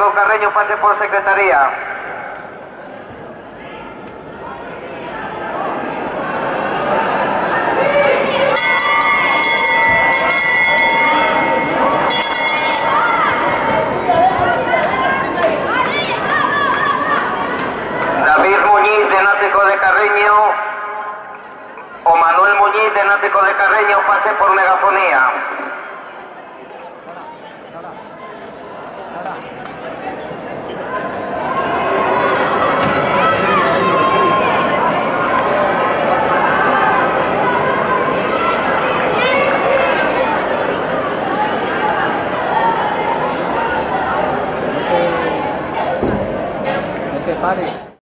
Diego Carreño pase por secretaría. David Muñiz de Náutico de Carreño o Manuel Muñiz de Náutico de Carreño pase por megafonía. No te pares.